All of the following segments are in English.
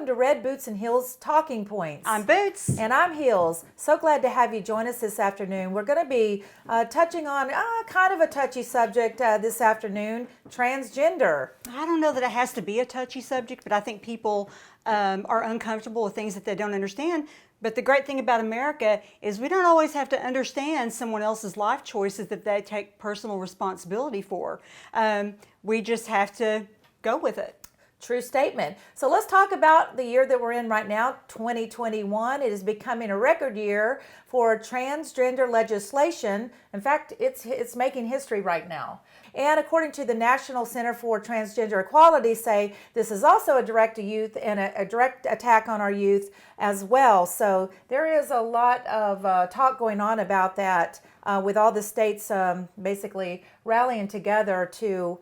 to Red Boots and Heels Talking Points. I'm Boots. And I'm Heels. So glad to have you join us this afternoon. We're going to be touching on kind of a touchy subject this afternoon, transgender. I don't know that it has to be a touchy subject, but I think people are uncomfortable with things that they don't understand. But the great thing about America is we don't always have to understand someone else's life choices that they take personal responsibility for. We just have to go with it. True statement. So let's talk about the year that we're in right now, 2021. It is becoming a record year for transgender legislation. In fact, it's making history right now. And according to the National Center for Transgender Equality, say this is also a direct to youth and a direct attack on our youth as well. So there is a lot of talk going on about that with all the states basically rallying together to,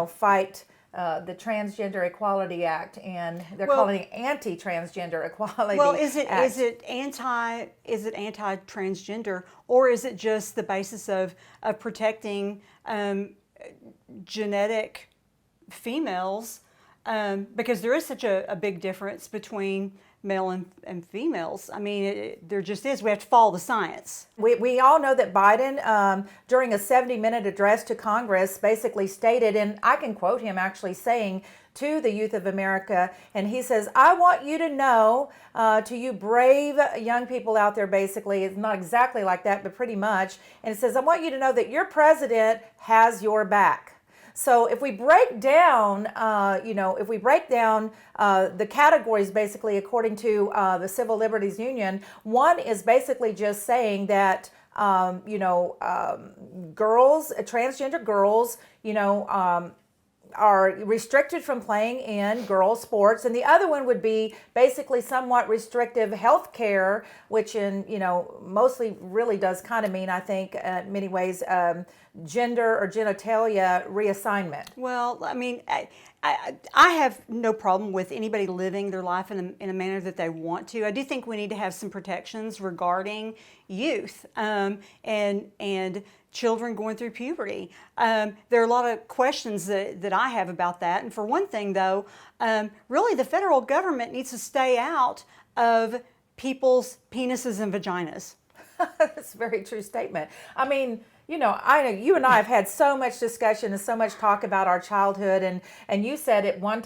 fight the Transgender Equality Act, and they're calling it anti-transgender equality. Well, is it anti-transgender, or is it just the basis of protecting genetic females? Because there is such a big difference between male and females. I mean, there just is. We have to follow the science. We all know that Biden, during a 70-minute address to Congress, basically stated, and I can quote him actually saying to the youth of America, and he says, I want you to know, to you brave young people out there, basically, it's not exactly like that, but pretty much, and it says, I want you to know that your president has your back. So if we break down, the categories, basically, according to the Civil Liberties Union, one is basically just saying that, girls, transgender girls, are restricted from playing in girls' sports, and the other one would be basically somewhat restrictive health care, which mostly really does kind of mean, I think, in many ways, gender or genitalia reassignment. Well, I mean, I have no problem with anybody living their life in a manner that they want to. I do think we need to have some protections regarding youth and children going through puberty. There are a lot of questions that I have about that. And for one thing, though, really the federal government needs to stay out of people's penises and vaginas. That's a very true statement. I mean, I know you and I have had so much discussion and so much talk about our childhood, and you said at one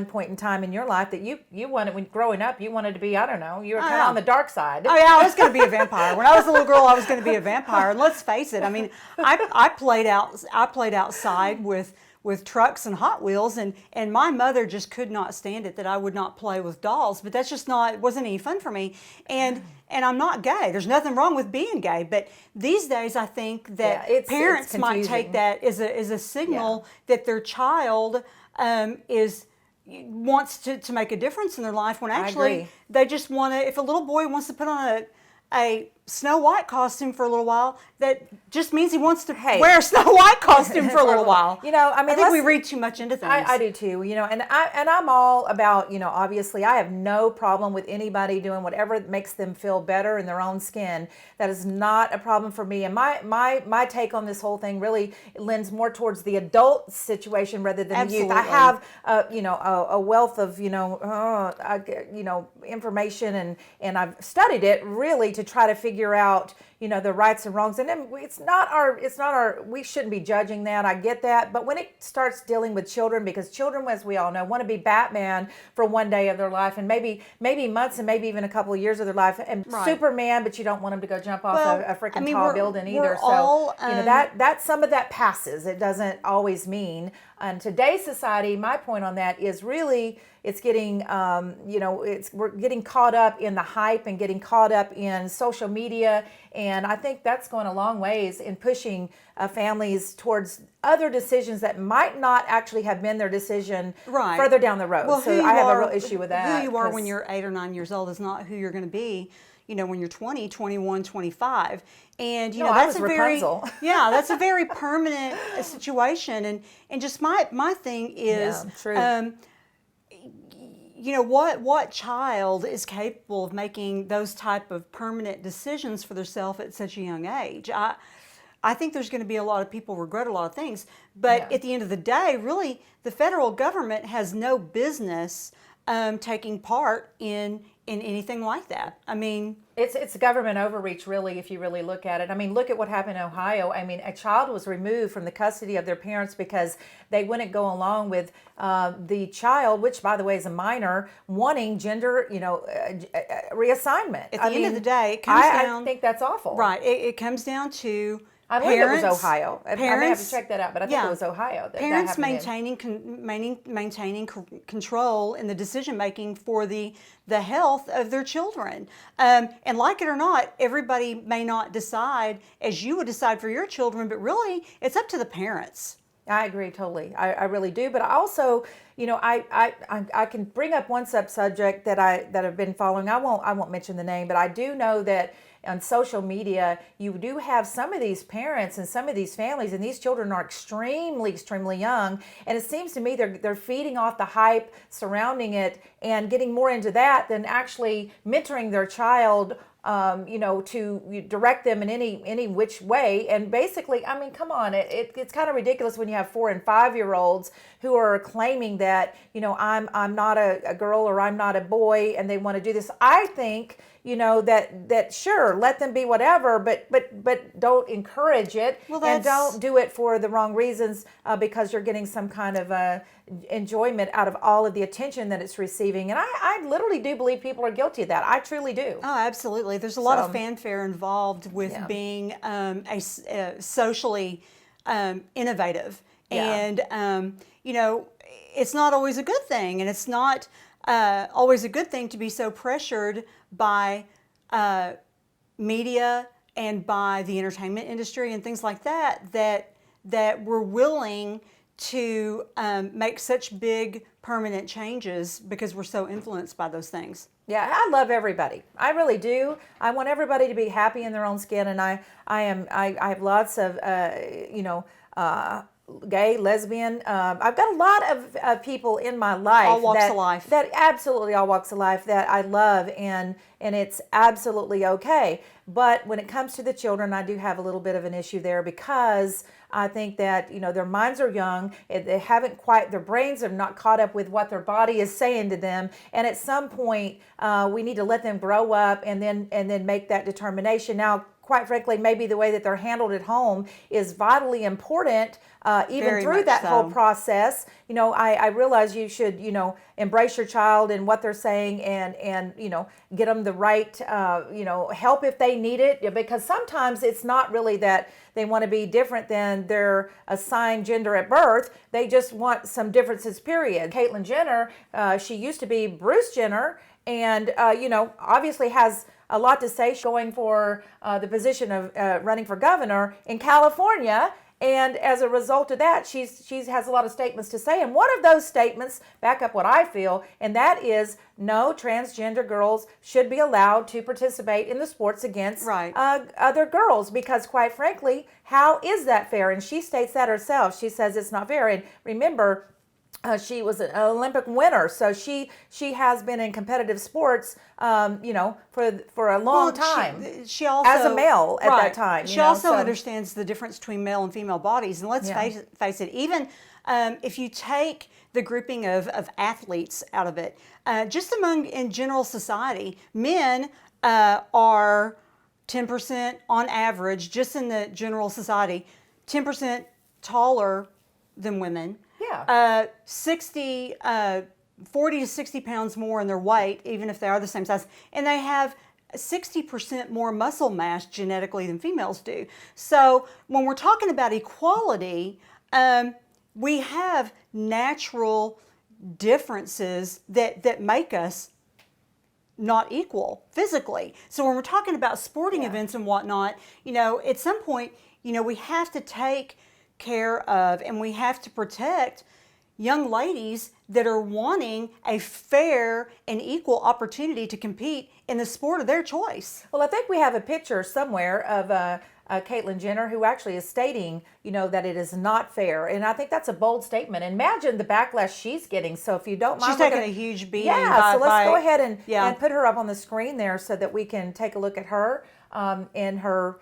point in time in your life that you wanted, when growing up, you wanted to be, I don't know, you were kind of on the dark side. Oh yeah, I was going to be a vampire. When I was a little girl, I was going to be a vampire. And let's face it, I mean, I played outside with trucks and Hot Wheels, and my mother just could not stand it that I would not play with dolls. But that's just it wasn't any fun for me. And I'm not gay. There's nothing wrong with being gay. But these days, I think that parents might take that as a signal that their child wants to make a difference in their life, when actually they just want to. If a little boy wants to put on a Snow White costume for a little while, that just means he wants to wear a Snow White costume for a little while. I think we read too much into things. I do too. And I'm all about, obviously I have no problem with anybody doing whatever makes them feel better in their own skin. That is not a problem for me. And my take on this whole thing really lends more towards the adult situation rather than the youth. I have a wealth of information, and I've studied it really to try to figure out the rights and wrongs, and then it's not our we shouldn't be judging that. I get that, but when it starts dealing with children, because children, as we all know, want to be Batman for one day of their life, and maybe months, and maybe even a couple of years of their life, and Superman, but you don't want him to go jump off a freaking tall building either. So that some of that passes. It doesn't always mean. And today's society, my point on that is really it's getting we're getting caught up in the hype and getting caught up in social media, and I think that's going a long ways in pushing families towards other decisions that might not actually have been their decision further down the road. Well, so I have a real issue with that. Who you are when you're 8 or 9 years old is not who you're going to be, when you're 20, 21, 25. And that's a Rapunzel. that's a very permanent situation. And just my thing is what child is capable of making those type of permanent decisions for themselves at such a young age? I think there's going to be a lot of people regret a lot of things, but at the end of the day, really, the federal government has no business taking part in anything like that. I mean, it's government overreach, really, if you really look at it. I mean, look at what happened in Ohio. I mean, a child was removed from the custody of their parents because they wouldn't go along with the child, which, by the way, is a minor, wanting gender, reassignment. at the end of the day, it comes down. I think that's awful. Right. It comes down to I believe parents. it was Ohio. I may have to Parents, check that out, but I think yeah, it was Ohio that parents that happened maintaining control in the decision making for the health of their children. And like it or not, everybody may not decide as you would decide for your children, but really, it's up to the parents. I agree totally. I really do. But I also, I can bring up one subject that I've been following. I won't mention the name, but I do know that on social media, you do have some of these parents and some of these families, and these children are extremely young. And it seems to me they're feeding off the hype surrounding it and getting more into that than actually mentoring their child. To direct them in any which way. And basically, I mean, come on, it's kind of ridiculous when you have 4 and 5 year olds who are claiming that, I'm not a girl or I'm not a boy, and they want to do this. I think, that sure, let them be whatever, but don't encourage it, and don't do it for the wrong reasons, because you're getting some kind of enjoyment out of all of the attention that it's receiving. And I literally do believe people are guilty of that. I truly do. Oh, absolutely. There's a lot of fanfare involved with being socially innovative. Yeah. And, it's not always a good thing. And it's not always a good thing to be so pressured by media and by the entertainment industry and things like that we're willing to make such big permanent changes because we're so influenced by those things. Yeah, I love everybody. I really do. I want everybody to be happy in their own skin, and I have lots of gay, lesbian. I've got a lot of people in my life, all walks of life, that absolutely all walks of life that I love, and it's absolutely okay. But when it comes to the children, I do have a little bit of an issue there, because I think that their minds are young. They haven't quite, their brains have not caught up with what their body is saying to them. And at some point, we need to let them grow up and then make that determination. Now, quite frankly, maybe the way that they're handled at home is vitally important, even Very through much that so. whole process. I realize you should, embrace your child and what they're saying, and get them the right, help if they need it, because sometimes it's not really that they want to be different than their assigned gender at birth. They just want some differences, period. Caitlyn Jenner, she used to be Bruce Jenner, and, obviously has a lot to say. She's going for the position of running for governor in California. And as a result of that, she has a lot of statements to say. And one of those statements back up what I feel, and that is no transgender girls should be allowed to participate in the sports against other girls, because quite frankly, how is that fair? And she states that herself. She says it's not fair. And remember, she was an Olympic winner, so she has been in competitive sports, for a long time. She also, as a male at that time. She also understands the difference between male and female bodies. And let's face it, even if you take the grouping of athletes out of it, just in general society, men are 10% on average, just in the general society, 10% taller than women. Yeah. 40 to 60 pounds more in their weight, even if they are the same size. And they have 60% more muscle mass genetically than females do. So when we're talking about equality, we have natural differences that make us not equal physically. So when we're talking about sporting events and whatnot, at some point, we have to take care of, and we have to protect young ladies that are wanting a fair and equal opportunity to compete in the sport of their choice. Well, I think we have a picture somewhere of Caitlyn Jenner, who actually is stating, that it is not fair. And I think that's a bold statement. Imagine the backlash she's getting. So if you don't mind, she's taking a huge beating. Yeah, so let's go ahead and put her up on the screen there so that we can take a look at her in her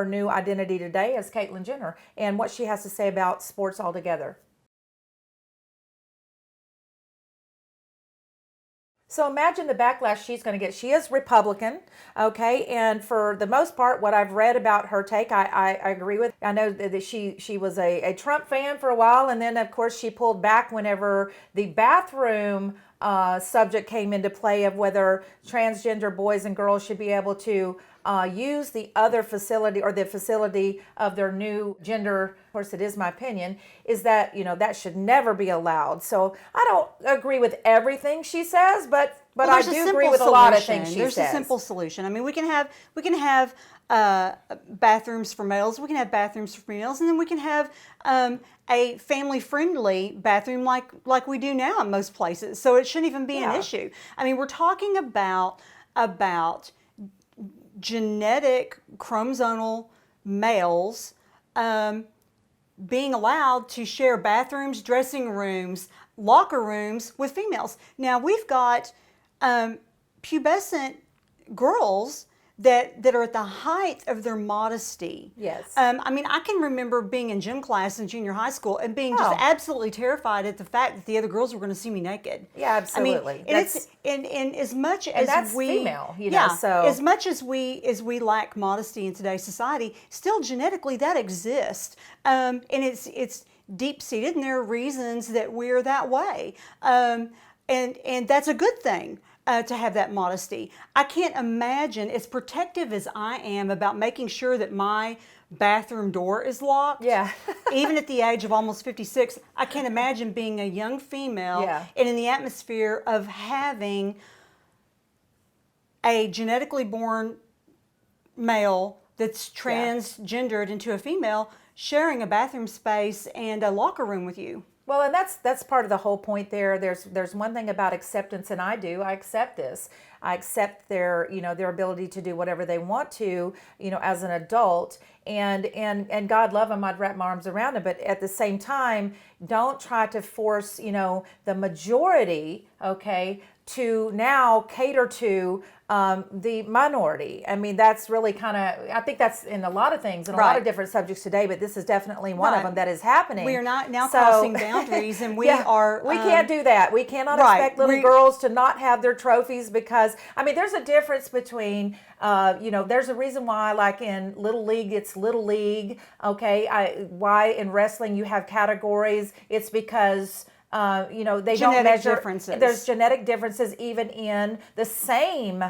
new identity today as Caitlyn Jenner, and what she has to say about sports altogether. So imagine the backlash she's going to get. She is Republican, okay, and for the most part, what I've read about her take, I agree with. I know that she was a Trump fan for a while, and then of course she pulled back whenever the bathroom subject came into play of whether transgender boys and girls should be able to use the other facility or the facility of their new gender. Of course, it is my opinion, is that, that should never be allowed. So I don't agree with everything she says, but I do agree with a lot of things she says. There's a simple solution. I mean, we can have bathrooms for males, we can have bathrooms for females, and then we can have a family-friendly bathroom like we do now in most places. So it shouldn't even be an issue. I mean, we're talking about genetic chromosomal males being allowed to share bathrooms, dressing rooms, locker rooms with females. Now we've got pubescent girls that are at the height of their modesty. Yes. I mean, I can remember being in gym class in junior high school and being just absolutely terrified at the fact that the other girls were going to see me naked. Yeah, absolutely. I mean, and as much as that's we female, so as much as we lack modesty in today's society, still genetically that exists, and it's deep seated, and there are reasons that we're that way, and that's a good thing. To have that modesty. I can't imagine, as protective as I am about making sure that my bathroom door is locked, even at the age of almost 56, I can't imagine being a young female and in the atmosphere of having a genetically born male that's transgendered into a female sharing a bathroom space and a locker room with you. Well, and that's part of the whole point there. There's one thing about acceptance, and I accept this. I accept their ability to do whatever they want to, as an adult, and God love them, I'd wrap my arms around them, but at the same time, don't try to force, the majority, to now cater to the minority. I mean, that's really I think that's in a lot of things, and a lot of different subjects today, but this is definitely one of them that is happening. We are not now crossing boundaries, and we are... we can't do that. We cannot expect little girls to not have their trophies because, I mean, there's a difference between, there's a reason why, like in Little League, it's Little League, why in wrestling you have categories. It's because... they genetic don't measure differences. There's genetic differences even in the same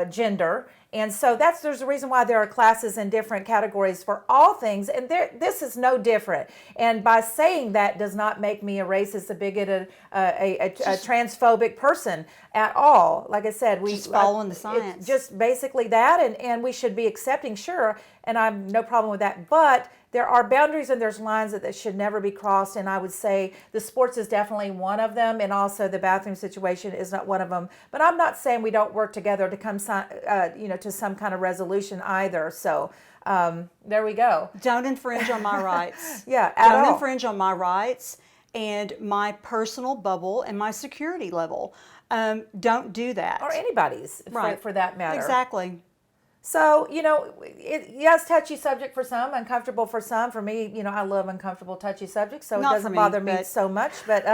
gender, and so there's a reason why there are classes and different categories for all things, and this is no different. And by saying that does not make me a racist, a bigot, a transphobic person at all. Like I said, we just following the science. Just basically that, and we should be accepting, sure, and I have no problem with that, but there are boundaries and there's lines that should never be crossed, and I would say the sports is definitely one of them, and also the bathroom situation is not one of them. But I'm not saying we don't work together to come, to some kind of resolution either. So there we go. Don't infringe on my rights. Don't infringe on my rights and my personal bubble and my security level. Don't do that. Or anybody's, for that matter. Exactly. So, yes, touchy subject for some, uncomfortable for some. For me, I love uncomfortable, touchy subjects, so it doesn't bother me so much. But,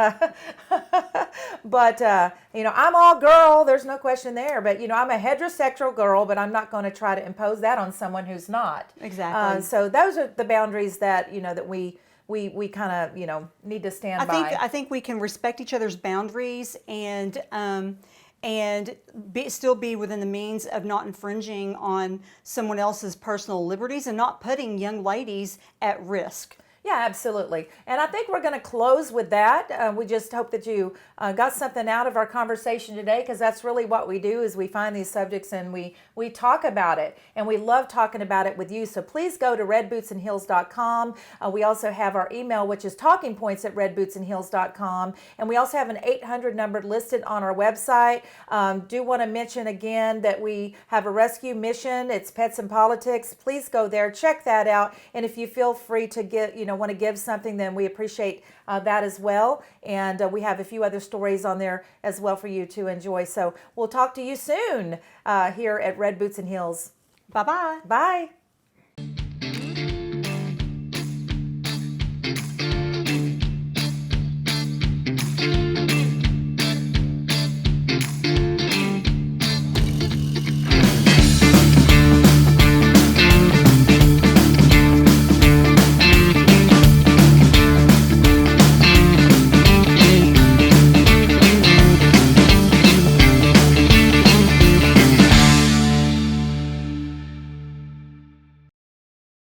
I'm all girl. There's no question there. But, I'm a heterosexual girl, but I'm not going to try to impose that on someone who's not. Exactly. So those are the boundaries that, that we kind of, need to stand by. I think we can respect each other's boundaries and still be within the means of not infringing on someone else's personal liberties and not putting young ladies at risk. Yeah, absolutely. And I think we're going to close with that. We just hope that you got something out of our conversation today, because that's really what we do, is we find these subjects and we talk about it. And we love talking about it with you. So please go to redbootsandheels.com. We also have our email, which is talkingpoints@redbootsandheels.com. And we also have an 800 number listed on our website. Do want to mention again that we have a rescue mission. It's Pets and Politics. Please go there, check that out. And if you feel free to want to give something, then we appreciate that as well. And we have a few other stories on there as well for you to enjoy. So we'll talk to you soon here at Red Boots and Heels. Bye-bye. Bye.